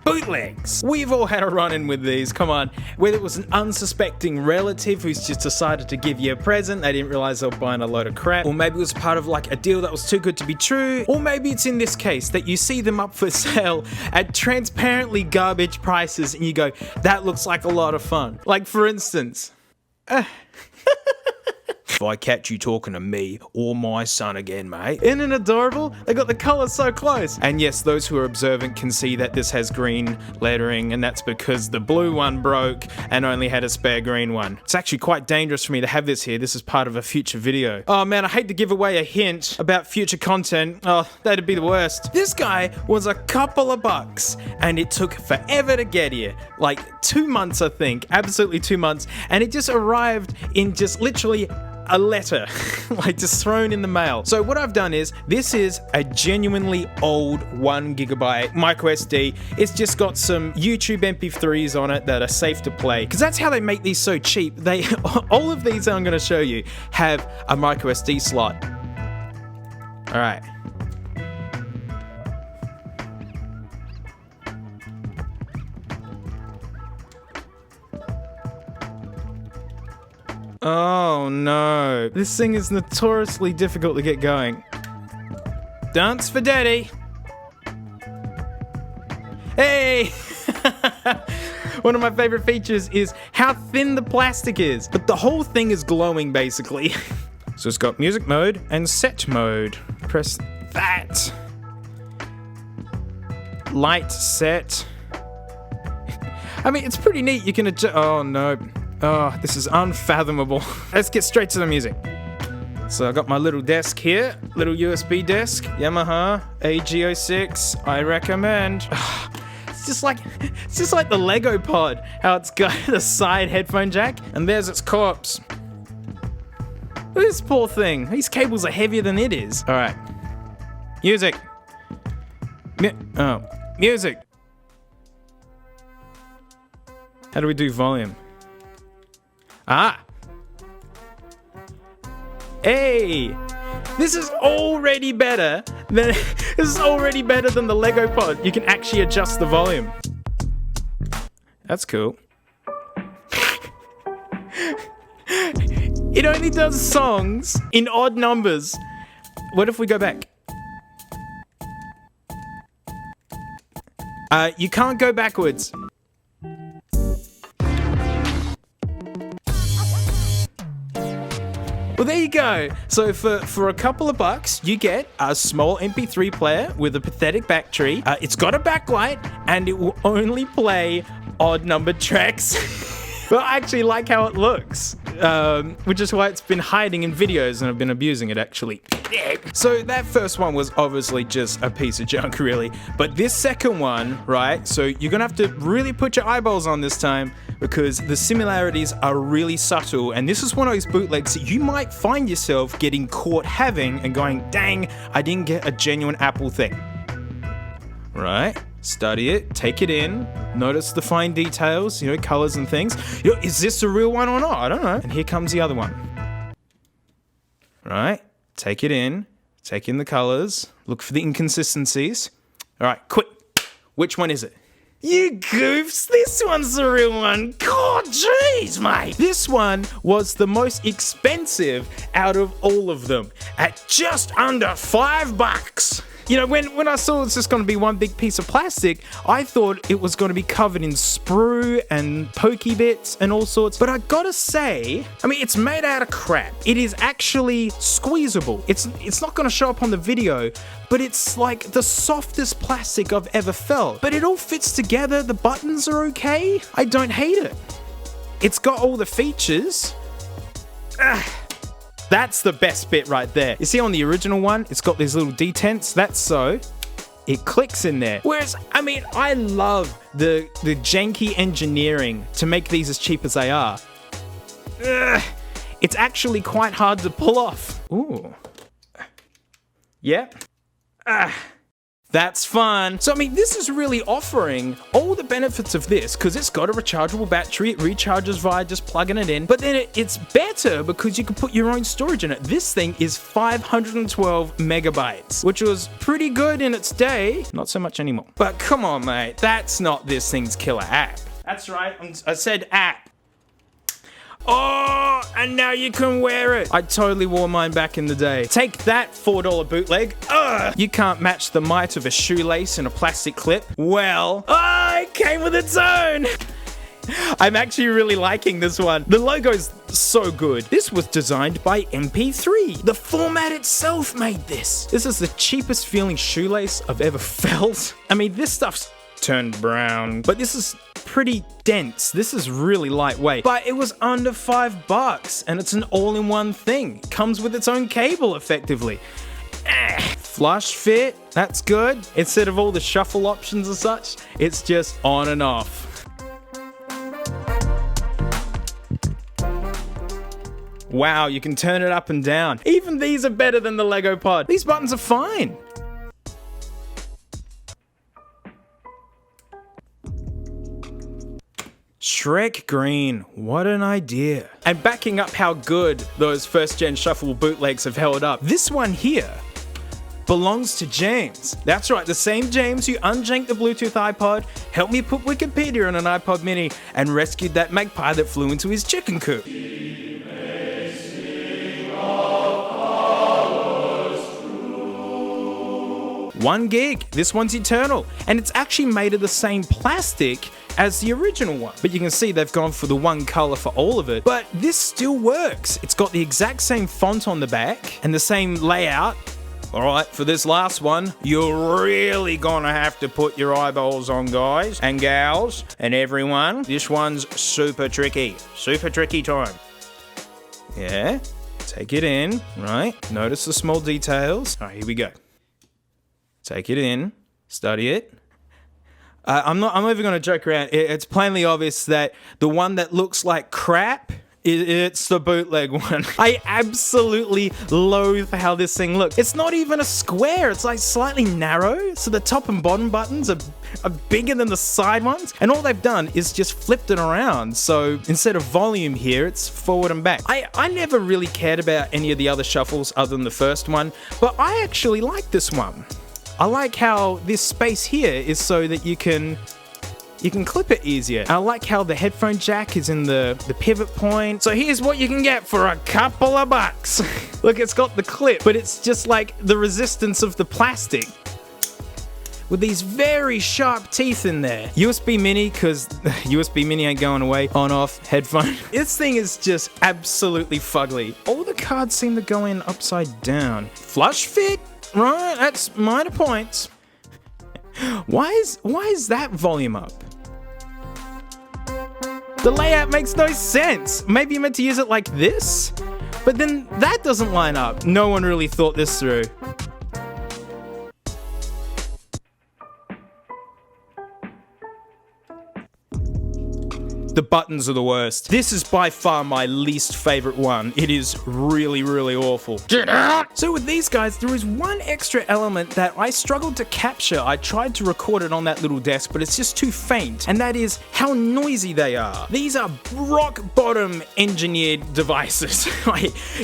Bootlegs. We've all had a run-in with these, come on. Whether it was an unsuspecting relative who's just decided to give you a present, they didn't realize they were buying a load of crap, or maybe it was part of like a deal that was too good to be true, or maybe it's in this case that you see them up for sale at transparently garbage prices and you go, that looks like a lot of fun. Like for instance, if I catch you talking to me or my son again, mate. Isn't it adorable? They got the colours so close. And yes, those who are observant can see that this has green lettering, and that's because the blue one broke and only had a spare green one. It's actually quite dangerous for me to have this here. This is part of a future video. Oh man, I hate to give away a hint about future content. Oh, that'd be the worst. This guy was a couple of bucks and it took forever to get here. Like 2 months, I think. Absolutely 2 months. And it just arrived in just literally a letter, like just thrown in the mail. So what I've done is, this is a genuinely old 1 gigabyte micro SD. It's just got some YouTube MP3s on it that are safe to play, because that's how they make these so cheap. They, all of these I'm going to show you have a micro SD slot. All right. Oh no, this thing is notoriously difficult to get going. Dance for daddy. Hey! One of my favorite features is how thin the plastic is, but the whole thing is glowing basically. So it's got music mode and set mode. Press that. Light set. I mean, it's pretty neat. You can adjust. Oh no. Oh, this is unfathomable. Let's get straight to the music. So I got my little desk here, little USB desk, Yamaha AG06. I recommend. It's just like the Lego pod, how it's got the side headphone jack, and there's its corpse. Look at this poor thing. These cables are heavier than it is. All right, music. Music. How do we do volume? Ah. Hey, this is already better than the Lego pod. You can actually adjust the volume. That's cool. It only does songs in odd numbers. What if we go back? You can't go backwards. Well, there you go. So for a couple of bucks, you get a small MP3 player with a pathetic battery. It's got a backlight, and it will only play odd numbered tracks. But I actually like how it looks, which is why it's been hiding in videos, and I've been abusing it actually. So that first one was obviously just a piece of junk, really. But this second one, right? So you're gonna have to really put your eyeballs on this time, because the similarities are really subtle, and this is one of those bootlegs that you might find yourself getting caught having and going, dang, I didn't get a genuine Apple thing. Right? Study it, take it in, notice the fine details, you know, colors and things. You know, is this a real one or not? I don't know. And here comes the other one. Right? Take it in, take in the colors, look for the inconsistencies. All right, quick. Which one is it? You goofs, this one's the real one. God, jeez, mate. This one was the most expensive out of all of them at just under $5. You know, when I saw it's just going to be one big piece of plastic, I thought it was going to be covered in sprue and pokey bits and all sorts. But I gotta say, I mean, it's made out of crap. It is actually squeezable. It's not going to show up on the video, but it's like the softest plastic I've ever felt. But it all fits together. The buttons are okay. I don't hate it. It's got all the features. That's the best bit right there. You see on the original one, it's got these little detents. That's so it clicks in there. Whereas, I mean, I love the janky engineering to make these as cheap as they are. It's actually quite hard to pull off. Ooh. Yep. That's fun. So, I mean, this is really offering all the benefits of this because it's got a rechargeable battery. It recharges via just plugging it in. But then it's better because you can put your own storage in it. This thing is 512 megabytes, which was pretty good in its day. Not so much anymore. But come on, mate. That's not this thing's killer app. That's right. I said app. Oh, and now you can wear it. I totally wore mine back in the day. Take that, $4 bootleg. Ugh. You can't match the might of a shoelace and a plastic clip. Well, it came with its own. I'm actually really liking this one. The logo's so good. This was designed by MP3. The format itself made this. This is the cheapest feeling shoelace I've ever felt. I mean, this stuff's turned brown, but this is pretty dense. This is really lightweight, but it was under $5 and it's an all-in-one thing. It comes with its own cable effectively. Flush fit, that's good. Instead of all the shuffle options and such, it's just on and off. Wow, you can turn it up and down. Even these are better than the Lego Pod. These buttons are fine. Shrek Green, what an idea. And backing up how good those first-gen shuffle bootlegs have held up, this one here belongs to James. That's right, the same James who unjanked the Bluetooth iPod, helped me put Wikipedia on an iPod mini, and rescued that magpie that flew into his chicken coop. 1 gig. This one's eternal. And it's actually made of the same plastic as the original one. But you can see they've gone for the one color for all of it. But this still works. It's got the exact same font on the back and the same layout. Alright, for this last one, you're really gonna have to put your eyeballs on, guys and gals and everyone. This one's super tricky. Super tricky time. Yeah, take it in, right? Notice the small details. Alright, here we go. Take it in, study it. I'm not even going to joke around. It's plainly obvious that the one that looks like crap, it's the bootleg one. I absolutely loathe how this thing looks. It's not even a square. It's like slightly narrow. So the top and bottom buttons are bigger than the side ones. And all they've done is just flipped it around. So instead of volume here, it's forward and back. I never really cared about any of the other shuffles other than the first one, but I actually like this one. I like how this space here is so that you can clip it easier. I like how the headphone jack is in the pivot point. So here's what you can get for a couple of bucks. Look, it's got the clip, but it's just like the resistance of the plastic with these very sharp teeth in there. USB mini, because USB mini ain't going away. On, off, headphone. This thing is just absolutely fugly. All the cards seem to go in upside down. Flush fit? Right, that's minor points. Why is that volume up? The layout makes no sense. Maybe you meant to use it like this? But then that doesn't line up. No one really thought this through. The buttons are the worst. This is by far my least favorite one. It is really, really awful. Get out! So with these guys, there is one extra element that I struggled to capture. I tried to record it on that little desk, but it's just too faint. And that is how noisy they are. These are rock bottom engineered devices.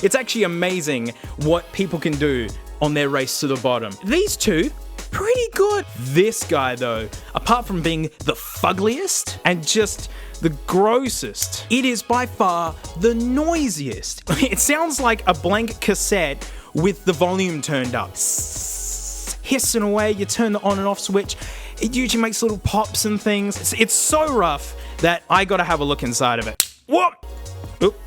It's actually amazing what people can do on their race to the bottom. These two, pretty good. This guy though, apart from being the fuggliest and just the grossest, it is by far the noisiest. It sounds like a blank cassette with the volume turned up. Hissing away, you turn the on and off switch, it usually makes little pops and things. It's so rough that I gotta have a look inside of it. Whoop! Oop.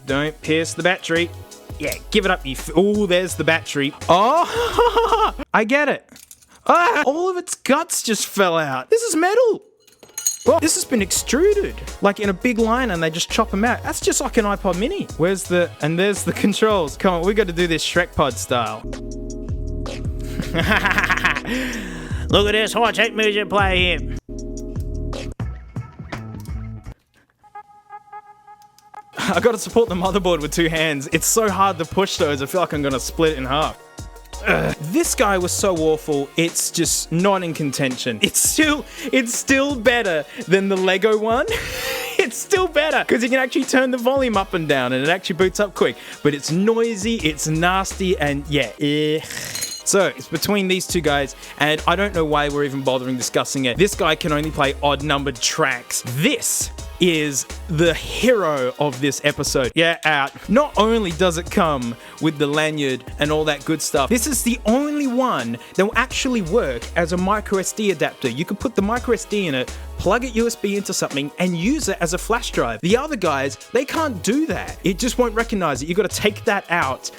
Don't pierce the battery. Yeah, give it up, you oh, there's the battery. Oh, I get it. Ah, all of its guts just fell out. This is metal. Well, this has been extruded, like in a big line, and they just chop them out. That's just like an iPod mini. There's the controls. Come on, we got to do this Shrek Pod style. Look at this high-tech music play here. I got to support the motherboard with 2 hands. It's so hard to push those, I feel like I'm going to split it in half. This guy was so awful, it's just not in contention. It's still better than the Lego one. It's still better because you can actually turn the volume up and down and it actually boots up quick. But it's noisy, it's nasty, and yeah, So it's between these two guys, and I don't know why we're even bothering discussing it. This guy can only play odd-numbered tracks. This is the hero of this episode. Yeah, out. Not only does it come with the lanyard and all that good stuff, this is the only one that will actually work as a micro SD adapter. You could put the micro SD in it, plug it USB into something, and use it as a flash drive. The other guys, they can't do that. It just won't recognize it. You got to take that out,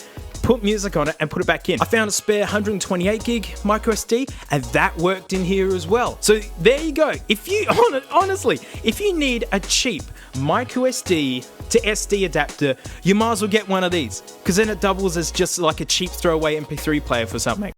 put music on it, and put it back in. I found a spare 128 gig micro SD, and that worked in here as well. So there you go. If you, honestly, if you need a cheap micro SD to SD adapter, you might as well get one of these, because then it doubles as just like a cheap throwaway MP3 player for something.